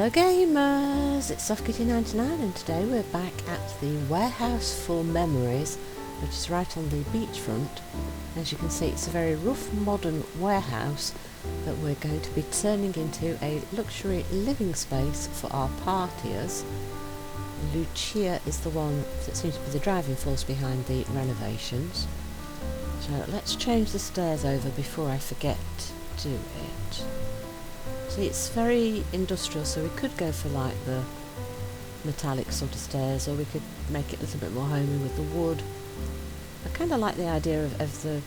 Hello gamers, it's SoftKitty99 and today we're back at the Warehouse for Memories, which is right on the beachfront. As you can see, it's a very rough modern warehouse that we're going to be turning into a luxury living space for our partiers. Lucia is the one that seems to be the driving force behind the renovations. So let's change the stairs over before I forget to do it. See, it's very industrial, so we could go for like the metallic sort of stairs, or we could make it a little bit more homey with the wood. I kind of like the idea of the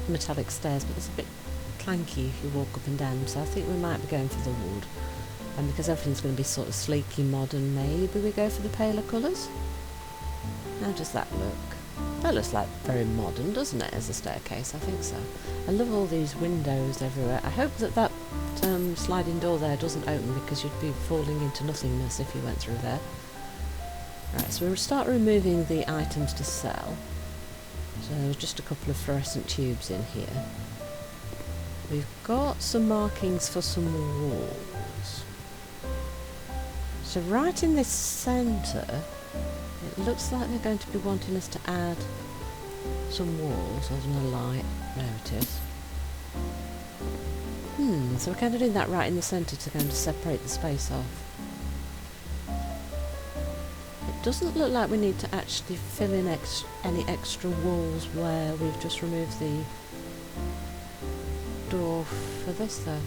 metallic stairs, but it's a bit clanky if you walk up and down them, so I think we might be going for the wood. And because everything's going to be sort of sleeky modern, maybe we go for the paler colours? How does that look? That looks like very modern, doesn't it, as a staircase? I think so. I love all these windows everywhere. I hope that sliding door there doesn't open, because you'd be falling into nothingness if you went through there. Right, so we'll start removing the items to sell. So there's just a couple of fluorescent tubes in here. We've got some markings for some walls. So right in this centre, it looks like they're going to be wanting us to add some walls. There's no light. There it is. So we're kind of doing that right in the centre to kind of separate the space off. It doesn't look like we need to actually fill in any extra walls where we've just removed the door for this though.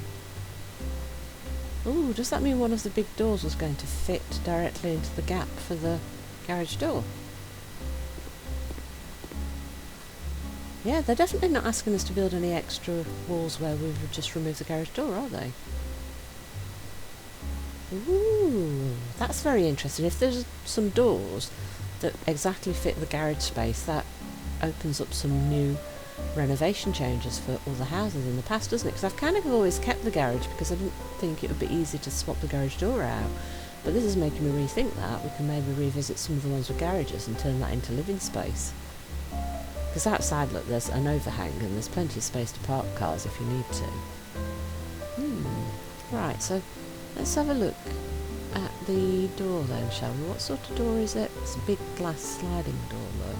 Ooh, does that mean one of the big doors was going to fit directly into the gap for the garage door? Yeah, they're definitely not asking us to build any extra walls where we've just removed the garage door, are they? Ooh, that's very interesting. If there's some doors that exactly fit the garage space, that opens up some new renovation changes for all the houses in the past, doesn't it? Because I've kind of always kept the garage because I didn't think it would be easy to swap the garage door out. But this is making me rethink that. We can maybe revisit some of the ones with garages and turn that into living space. Because outside, look, there's an overhang and there's plenty of space to park cars if you need to. Right, so let's have a look at the door then, shall we? What sort of door is it? It's a big glass sliding door, look.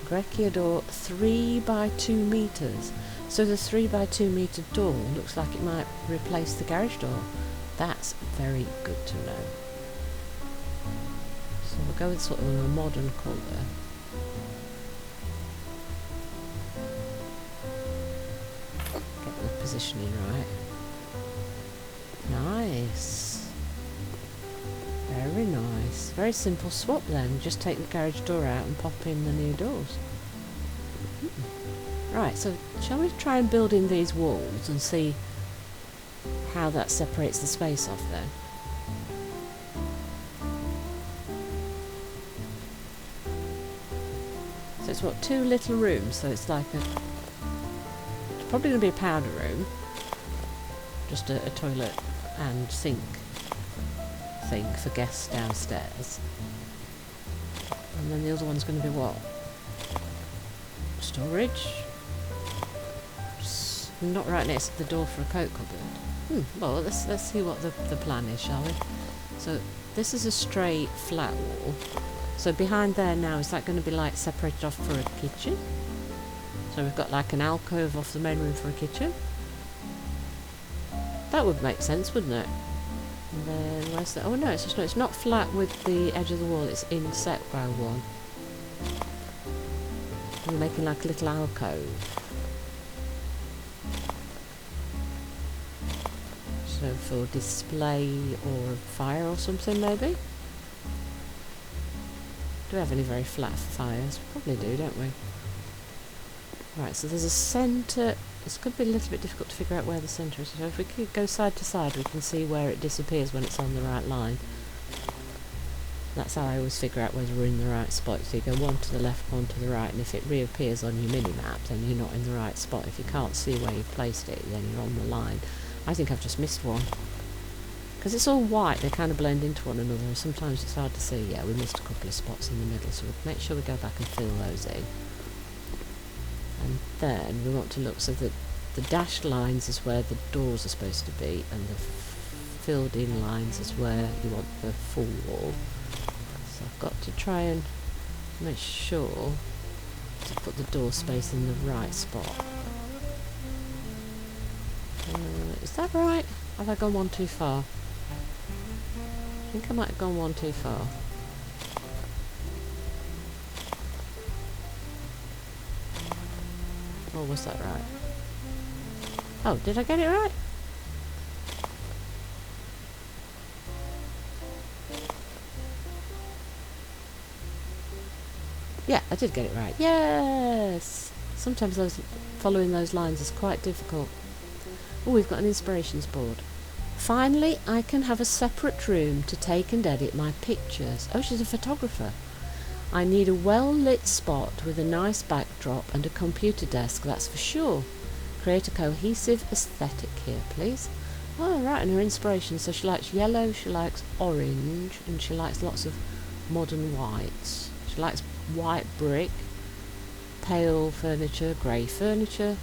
Grecia door, 3 by 2 metres. So the 3 by 2 metre door looks like it might replace the garage door. That's very good to know. So we'll go with sort of a modern colour. Get the positioning right. Nice. Very nice. Very simple swap then. Just take the garage door out and pop in the new doors. Right, so shall we try and build in these walls and see how that separates the space off then? So it's what, 2 little rooms, so it's like it's probably going to be a powder room. Just a toilet and sink thing for guests downstairs. And then the other one's going to be what? Storage? Not right next to the door for a coat cupboard. Well, let's see what the plan is, shall we? So this is a straight flat wall. So behind there now, is that going to be like separated off for a kitchen? So we've got like an alcove off the main room for a kitchen. That would make sense, wouldn't it? And then where's that? Oh no, it's not flat with the edge of the wall, it's inset by one. We're making like a little alcove. So for display or fire or something maybe? Do we have any very flat fires? We probably do, don't we? Right, so there's a centre. This could be a little bit difficult to figure out where the centre is. So if we could go side to side, we can see where it disappears when it's on the right line. That's how I always figure out whether we're in the right spot. So you go one to the left, one to the right, and if it reappears on your mini-map, then you're not in the right spot. If you can't see where you've placed it, then you're on the line. I think I've just missed one. Because it's all white, they kind of blend into one another, and sometimes it's hard to see. Yeah, we missed a couple of spots in the middle, so we'll make sure we go back and fill those in. And then we want to look so that the dashed lines is where the doors are supposed to be, and the filled in lines is where you want the full wall. So I've got to try and make sure to put the door space in the right spot. Is that right? Have I gone one too far? I think I might have gone one too far. Or was that right? Oh, did I get it right? Yeah, I did get it right. Yes! Sometimes following those lines is quite difficult. Oh, we've got an inspirations board. Finally, I can have a separate room to take and edit my pictures. Oh, she's a photographer. I need a well-lit spot with a nice backdrop and a computer desk, that's for sure. Create a cohesive aesthetic here, please. Oh, right, and her inspiration. So she likes yellow, she likes orange, and she likes lots of modern whites. She likes white brick, pale furniture, grey furniture.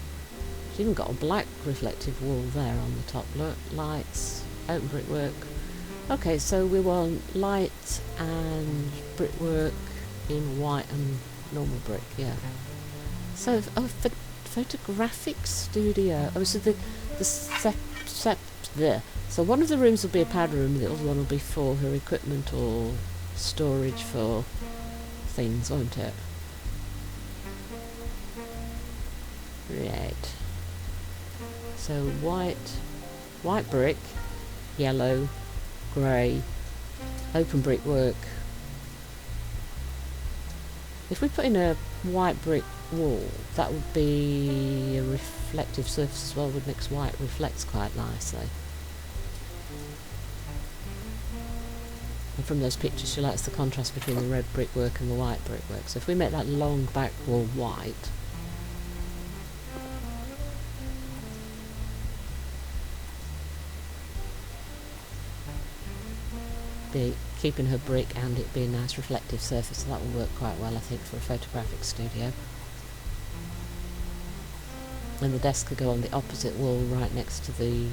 She's even got a black reflective wall there on the top. Look, lights, open brickwork. Okay, so we want light and brickwork in white and normal brick, yeah. So, photographic studio. Oh, so there. So one of the rooms will be a powder room, the other one will be for her equipment or storage for things, won't it? Right. So white brick, yellow, grey, open brickwork. If we put in a white brick wall, that would be a reflective surface as well, wouldn't it? 'Cause white reflects quite nicely. And from those pictures, she likes the contrast between the red brickwork and the white brickwork. So if we make that long back wall white, be keeping her brick and it being a nice reflective surface, so that will work quite well, I think, for a photographic studio. And the desk could go on the opposite wall right next to the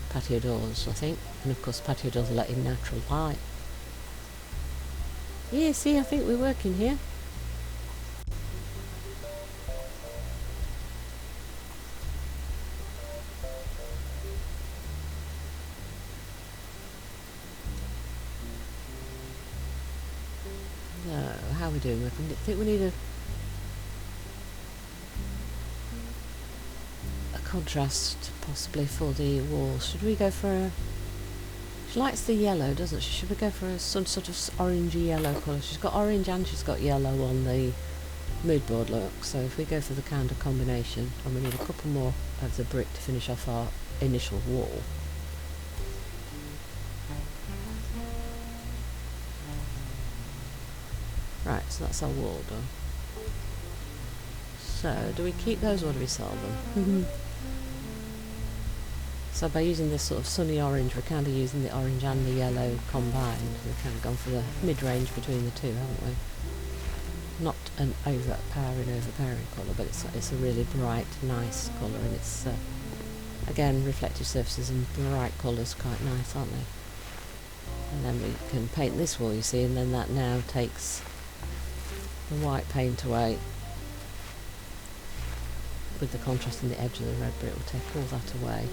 patio doors, I think. And of course patio doors are let in natural light. Yeah, see, I think we're working here. So, how are we doing? I think we need a contrast possibly for the walls. Should we go for a... She likes the yellow, doesn't she? Should we go for some sort of orangey yellow colour? She's got orange and she's got yellow on the mood board, look. So if we go for the kind of combination, and we need a couple more of the brick to finish off our initial wall. Right, so that's our wall done. So, do we keep those or do we sell them? So by using this sort of sunny orange, we're kind of using the orange and the yellow combined. We've kind of gone for the mid-range between the two, haven't we? Not an overpowering colour, but it's a really bright, nice colour, and it's, again, reflective surfaces and bright colours, quite nice, aren't they? And then we can paint this wall, you see, and then that now takes the white paint away. With the contrast in the edge of the red brick, will take all that away.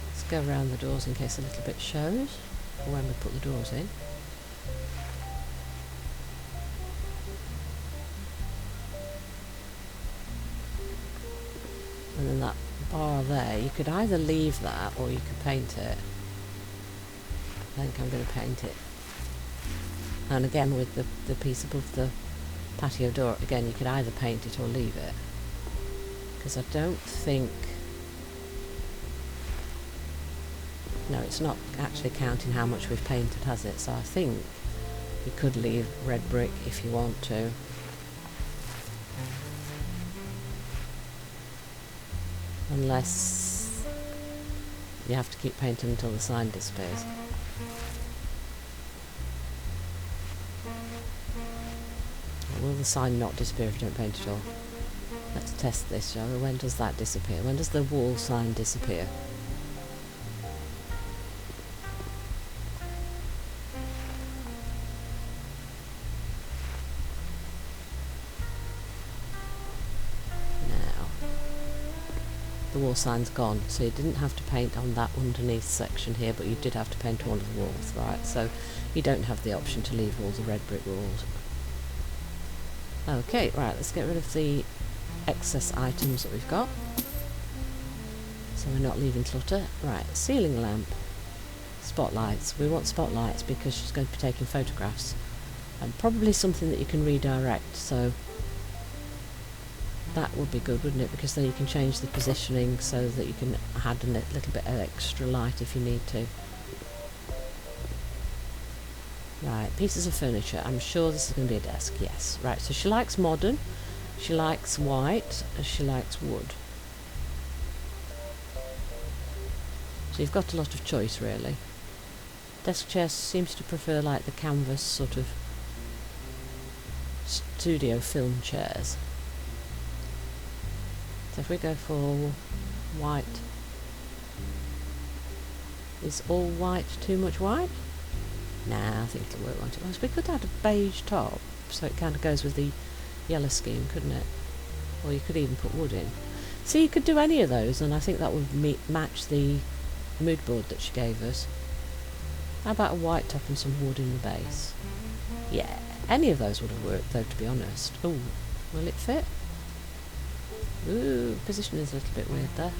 Let's go around the doors in case a little bit shows for when we put the doors in. And then that bar there, you could either leave that or you could paint it. I think I'm going to paint it. And again with the piece above the patio door, again you could either paint it or leave it. Because I don't think... No, it's not actually counting how much we've painted, has it? So I think you could leave red brick if you want to. Unless you have to keep painting until the sign disappears. Will the sign not disappear if you don't paint it all? Let's test this, shall we? When does that disappear? When does the wall sign disappear? Now, the wall sign's gone, so you didn't have to paint on that underneath section here, but you did have to paint all of the walls, right? So you don't have the option to leave all the red brick walls. Okay, right, let's get rid of the excess items that we've got, so we're not leaving clutter. Right, ceiling lamp, spotlights. We want spotlights because she's going to be taking photographs, and probably something that you can redirect, so that would be good, wouldn't it? Because then you can change the positioning so that you can add a little bit of extra light if you need to. Right, pieces of furniture. I'm sure this is going to be a desk, yes. Right, so she likes modern, she likes white, and she likes wood. So you've got a lot of choice, really. Desk chair seems to prefer like the canvas sort of studio film chairs. So if we go for white, is all white too much white? Nah, I think it'll work, won't it? Well, we could add a beige top, so it kind of goes with the yellow scheme, couldn't it? Or you could even put wood in. See, you could do any of those, and I think that would match the mood board that she gave us. How about a white top and some wood in the base? Yeah, any of those would have worked, though, to be honest. Oh, will it fit? Ooh, position is a little bit weird there.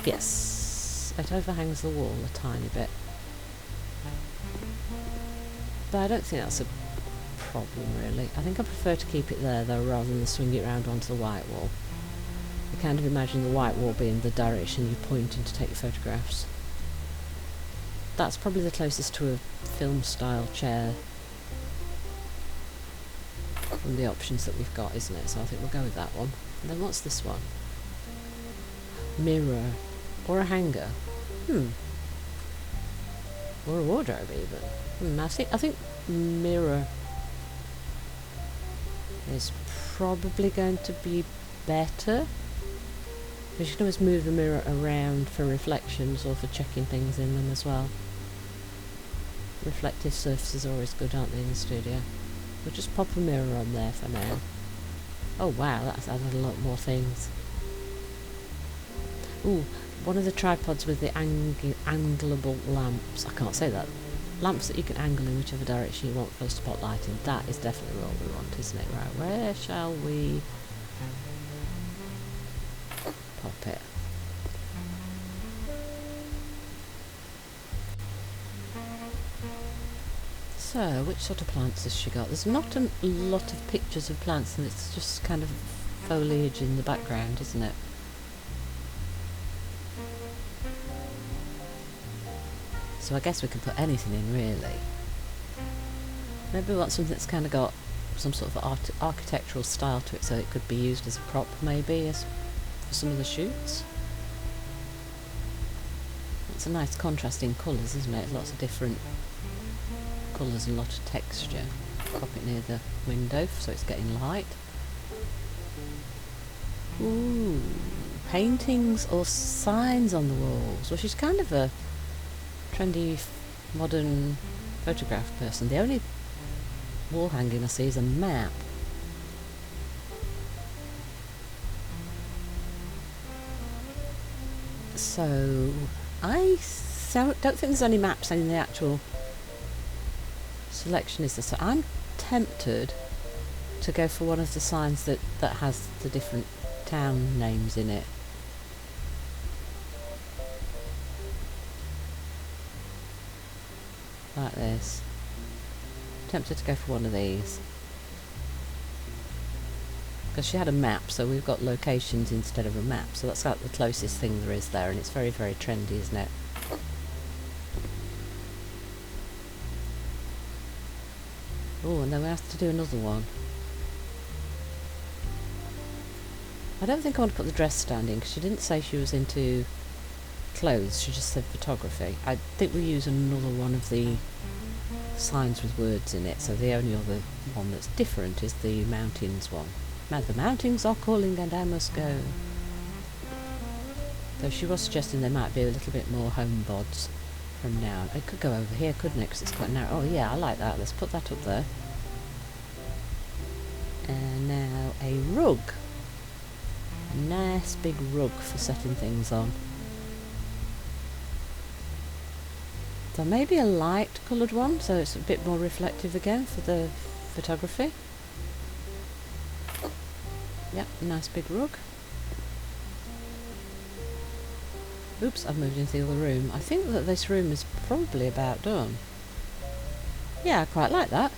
Yes, it overhangs the wall a tiny bit. But I don't think that's a problem, really. I think I prefer to keep it there, though, rather than swing it round onto the white wall. I kind of imagine the white wall being the direction you're pointing to take your photographs. That's probably the closest to a film-style chair from the options that we've got, isn't it? So I think we'll go with that one. And then what's this one? Mirror. Or a hanger. Or a wardrobe, even. I think mirror is probably going to be better. Because you can always move the mirror around for reflections or for checking things in them as well. Reflective surfaces are always good, aren't they, in the studio? We'll just pop a mirror on there for now. Oh wow, that's added a lot more things. Ooh, one of the tripods with the angleable lamps. I can't say that. Lamps that you can angle in whichever direction you want for spotlighting. That is definitely what we want, isn't it? Right, where shall we pop it? So, which sort of plants has she got? There's not a lot of pictures of plants, and it's just kind of foliage in the background, isn't it? So I guess we can put anything in, really. Maybe we want something that's kind of got some sort of architectural style to it, so it could be used as a prop, maybe, as for some of the shoots. It's a nice contrast in colours, isn't it? Lots of different colours and a lot of texture. Pop it near the window so it's getting light. Ooh, paintings or signs on the walls. Well, she's kind of a trendy, modern photograph person. The only wall hanging I see is a map. So I don't think there's any maps in the actual selection, is there? So I'm tempted to go for one of the signs that has the different town names in it. Like this. Tempted to go for one of these. Because she had a map, so we've got locations instead of a map. So that's like the closest thing there is there, and it's very, very trendy, isn't it? Oh, and then we have to do another one. I don't think I want to put the dress stand in, because she didn't say she was into clothes, she just said photography. I think we'll use another one of the signs with words in it, so the only other one that's different is the mountains one. Now the mountains are calling and I must go. Though she was suggesting there might be a little bit more home bods from now. It could go over here, couldn't it? Because it's quite narrow. Oh yeah, I like that. Let's put that up there. And now a rug. A nice big rug for setting things on. So maybe a light coloured one, so it's a bit more reflective again for the photography. Yep, nice big rug. Oops, I've moved into the other room. I think that this room is probably about done. Yeah, I quite like that.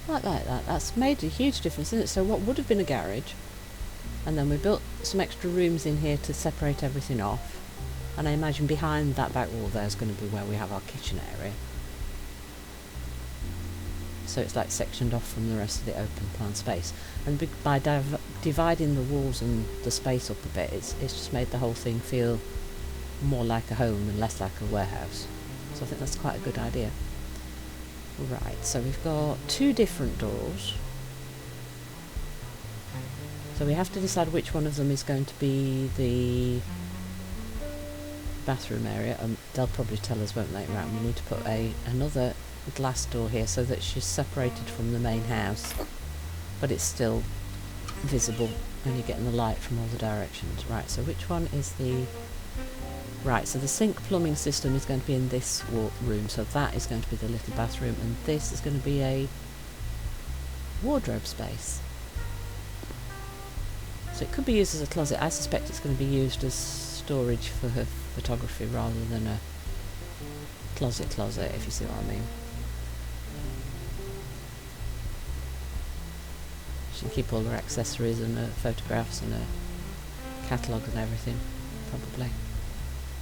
Quite like that. That's made a huge difference, isn't it? So what would have been a garage, and then we built some extra rooms in here to separate everything off. And I imagine behind that back wall there's going to be where we have our kitchen area. So it's like sectioned off from the rest of the open plan space. And by dividing the walls and the space up a bit, it's just made the whole thing feel more like a home and less like a warehouse. So I think that's quite a good idea. Right, so we've got 2 different doors. So we have to decide which one of them is going to be the bathroom area. They'll probably tell us, won't they? Right, we need to put another glass door here so that she's separated from the main house, but it's still visible when you're getting the light from all the directions. Right, so which one is the... Right, so the sink plumbing system is going to be in this room, so that is going to be the little bathroom, and this is going to be a wardrobe space. So it could be used as a closet. I suspect it's going to be used as storage for her photography rather than a closet, if you see what I mean. She can keep all her accessories and her photographs and her catalogue and everything, probably.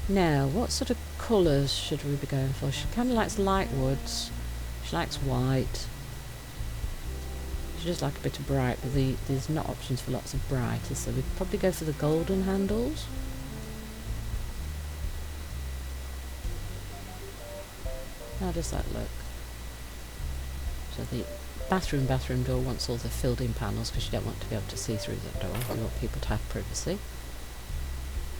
Now, what sort of colours should we be going for? She kind of likes light woods. She likes white. She does like a bit of bright, but there's not options for lots of bright, so we'd probably go for the golden handles. How does that look? So the bathroom door wants all the filled-in panels because you don't want to be able to see through that door. You want people to have privacy.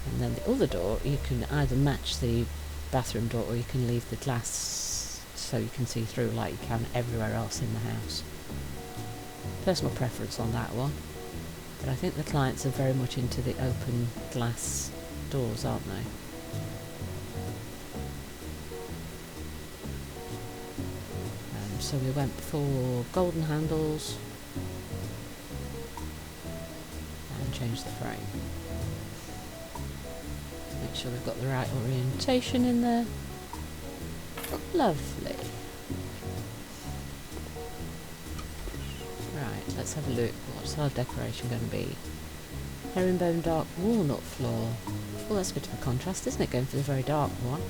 And then the other door, you can either match the bathroom door or you can leave the glass so you can see through like you can everywhere else in the house. Personal preference on that one. But I think the clients are very much into the open glass doors, aren't they? So we went for golden handles and changed the frame. Make sure we've got the right orientation in there. Lovely. Right, let's have a look. What's our decoration going to be? Herringbone dark walnut floor. Well, that's a bit of a contrast, isn't it, going for the very dark one?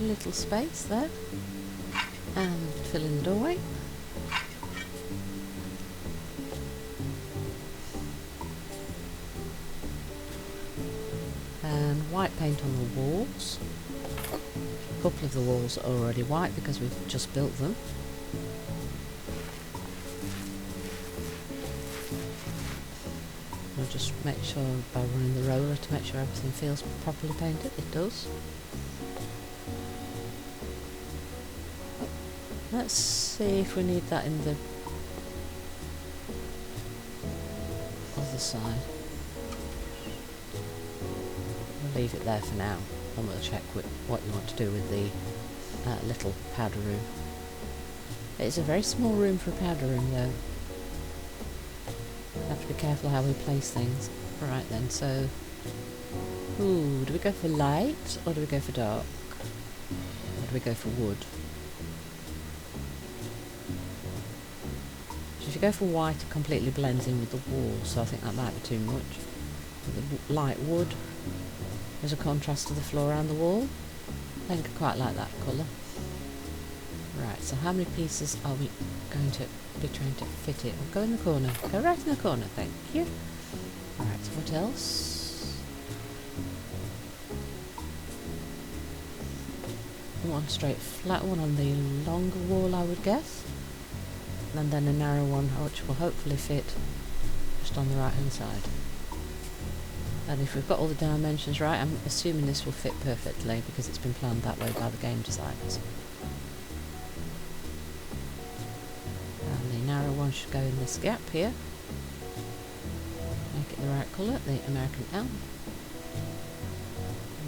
Little space there, and fill in the doorway. And white paint on the walls. A couple of the walls are already white because we've just built them. We'll just make sure by running the roller to make sure everything feels properly painted. It does. Let's see if we need that in the other side. We'll leave it there for now, and we'll check what you want to do with the little powder room. It's a very small room for a powder room though. We'll have to be careful how we place things. Alright then, so... Ooh, do we go for light, or do we go for dark? Or do we go for wood? If you go for white, it completely blends in with the wall, so I think that might be too much. The light wood as a contrast to the floor around the wall. I think I quite like that colour. Right, so how many pieces are we going to be trying to fit it? We'll go in the corner. Go right in the corner, thank you. Alright, so what else? one straight flat one on the longer wall, I would guess, and then a narrow one which will hopefully fit just on the right hand side. And if we've got all the dimensions right, I'm assuming this will fit perfectly because it's been planned that way by the game designers. And the narrow one should go in this gap here. Make it the right colour, the American elm.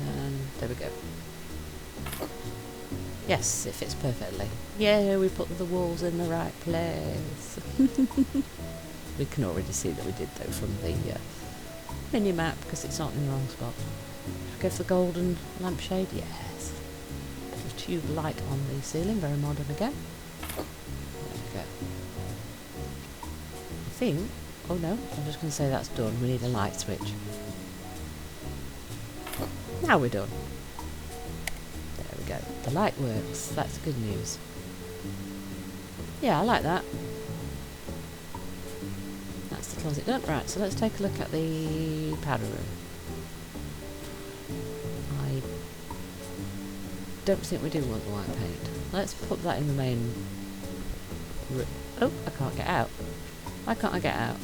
And there we go. Yes, it fits perfectly. Yeah, we put the walls in the right place. We can already see that we did though from the mini map because it's not in the wrong spot. Go for the golden lampshade, yes. Little tube light on the ceiling, very modern again. There we go. I think, oh no, I'm just going to say that's done. We need a light switch. Now we're done. There we go. The light works. That's good news. Yeah, I like that. That's the closet done. Right, so let's take a look at the powder room. I don't think we do want the white paint. Let's put that in the main room. Oh, I can't get out. Why can't I get out?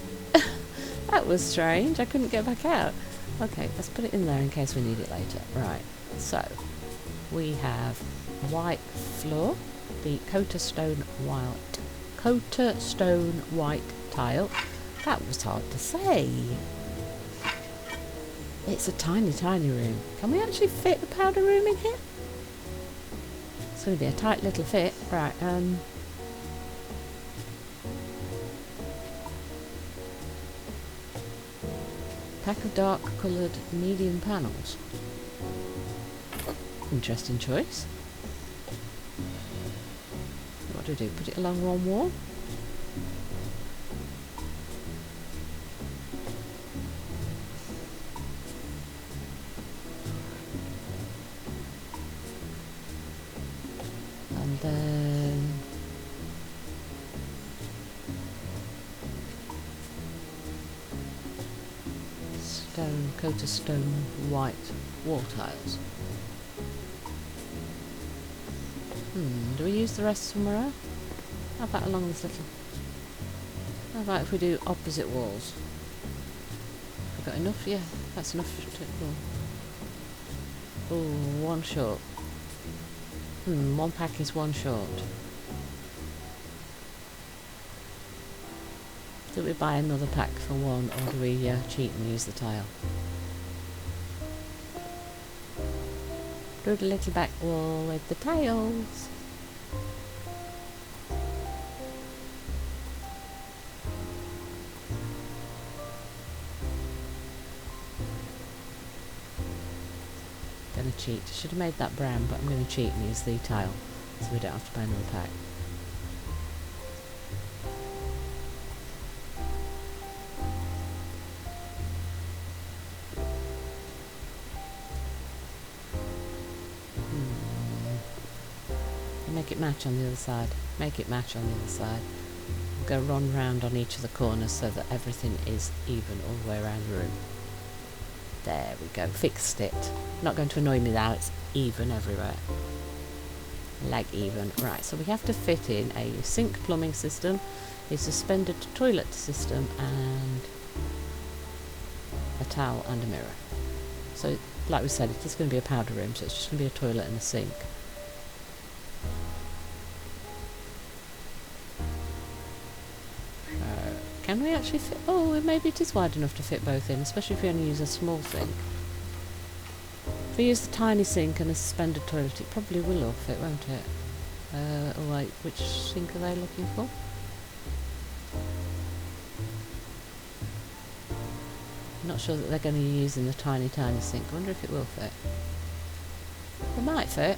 That was strange. I couldn't get back out. Okay, let's put it in there in case we need it later. Right, so we have white floor, the Coater Stone white tile. That was hard to say. It's a tiny, tiny room. Can we actually fit the powder room in here? It's going to be a tight little fit. Right, pack of dark coloured medium panels. Interesting choice. What do? Put it along one wall? And then Coater Stone white wall tiles. Do we use the rest somewhere else? How about along this little... How about if we do opposite walls? Have we got enough? Yeah, that's enough to... Oh, one short. One pack is one short. Do we buy another pack for one, or do we cheat and use the tile? Do the little back wall with the tiles. Gonna cheat. Should have made that brown, but I'm gonna cheat and use the tile, so we don't have to buy another pack. Make it match on the other side. Make it match on the other side. We'll go run round on each of the corners so that everything is even all the way around the room. There we go. Fixed it. Not going to annoy me now. It's even everywhere. Leg even. Right, so we have to fit in a sink plumbing system, a suspended toilet system, and a towel and a mirror. So, like we said, it is going to be a powder room, so it's just going to be a toilet and a sink. Can we actually fit... Oh, maybe it is wide enough to fit both in, especially if we only use a small sink. If we use the tiny sink and a suspended toilet, it probably will all fit, won't it? Oh wait, which sink are they looking for? I'm not sure that they're going to be using the tiny, tiny sink. I wonder if it will fit. It might fit.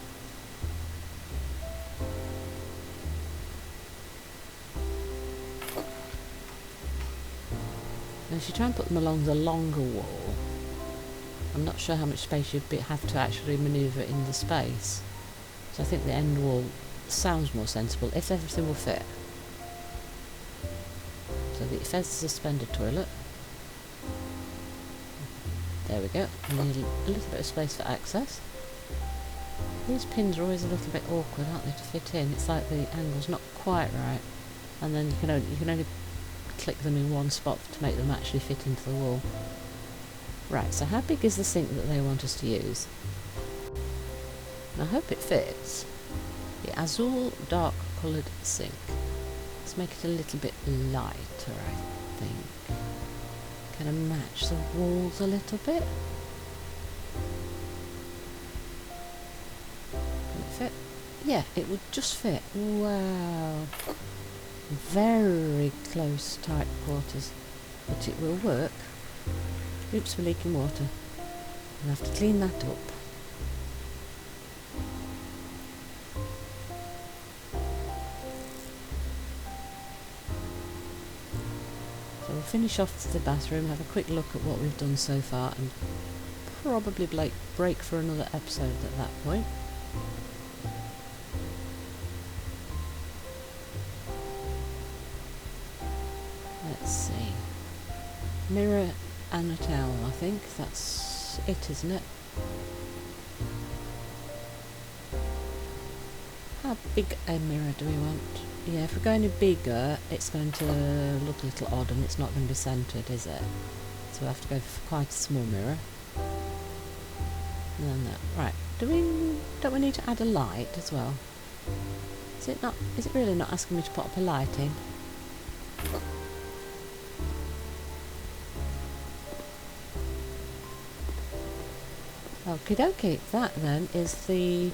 And if you try and put them along the longer wall, I'm not sure how much space you'd have to actually manoeuvre in the space. So I think the end wall sounds more sensible if everything will fit. So if there's a suspended toilet, there we go. We need a little bit of space for access. These pins are always a little bit awkward, aren't they, to fit in? It's like the angle's not quite right, and then you can only click them in one spot to make them actually fit into the wall. Right, so how big is the sink that they want us to use? And I hope it fits. The azul dark coloured sink. Let's make it a little bit lighter, I think. Kind of match the walls a little bit. Fit? Yeah, it would just fit. Wow. Very close, tight quarters. But it will work. Oops, we're leaking water. I'll have to clean that up. So we'll finish off the bathroom, have a quick look at what we've done so far, and probably break for another episode at that point. Let's see. Mirror and a towel, I think. That's it, isn't it? How big a mirror do we want? Yeah, if we go any bigger, it's going to look a little odd and it's not going to be centred, is it? So we'll have to go for quite a small mirror. And then that. Right. Don't we need to add a light as well? Is it really not asking me to put up a light in? Okie dokie, that then is the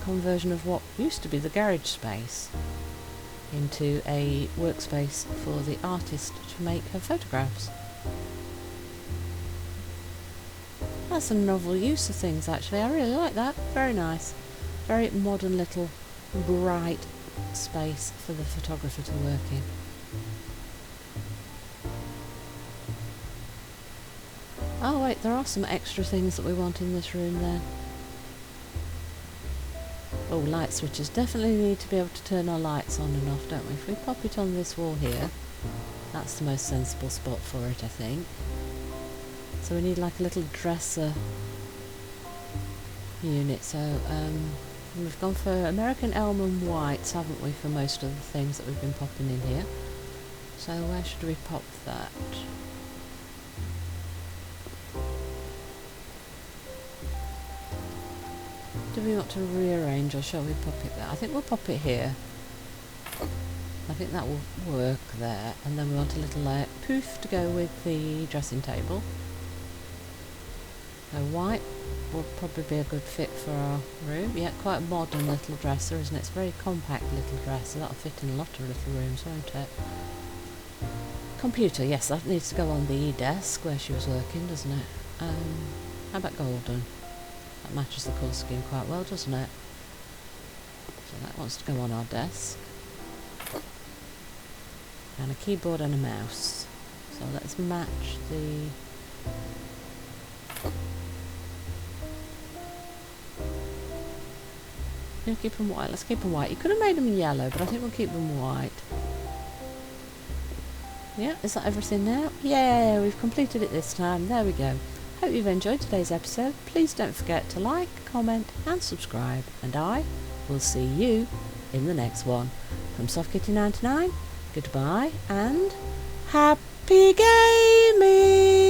conversion of what used to be the garage space into a workspace for the artist to make her photographs. That's a novel use of things, actually. I really like that. Very nice. Very modern little bright space for the photographer to work in. Oh wait, there are some extra things that we want in this room there. Oh, light switches. Definitely need to be able to turn our lights on and off, don't we? If we pop it on this wall here, that's the most sensible spot for it, I think. So we need like a little dresser unit. So we've gone for American elm and whites, haven't we, for most of the things that we've been popping in here. So where should we pop that? Do we want to rearrange, or shall we pop it there? I think we'll pop it here. I think that will work there. And then we want a little poof to go with the dressing table. So white will probably be a good fit for our room. Yeah, quite a modern little dresser, isn't it? It's a very compact little dresser. That'll fit in a lot of little rooms, won't it? Computer, yes, that needs to go on the desk where she was working, doesn't it? How about golden? That matches the colour scheme quite well, doesn't it? So that wants to go on our desk. And a keyboard and a mouse. So let's match the... Gonna keep them white. Let's keep them white. You could have made them yellow, but I think we'll keep them white. Yeah, is that everything now? Yeah, we've completed it this time. There we go. Hope you've enjoyed today's episode. Please don't forget to like, comment and subscribe. And I will see you in the next one. From SoftKitty99, goodbye and happy gaming!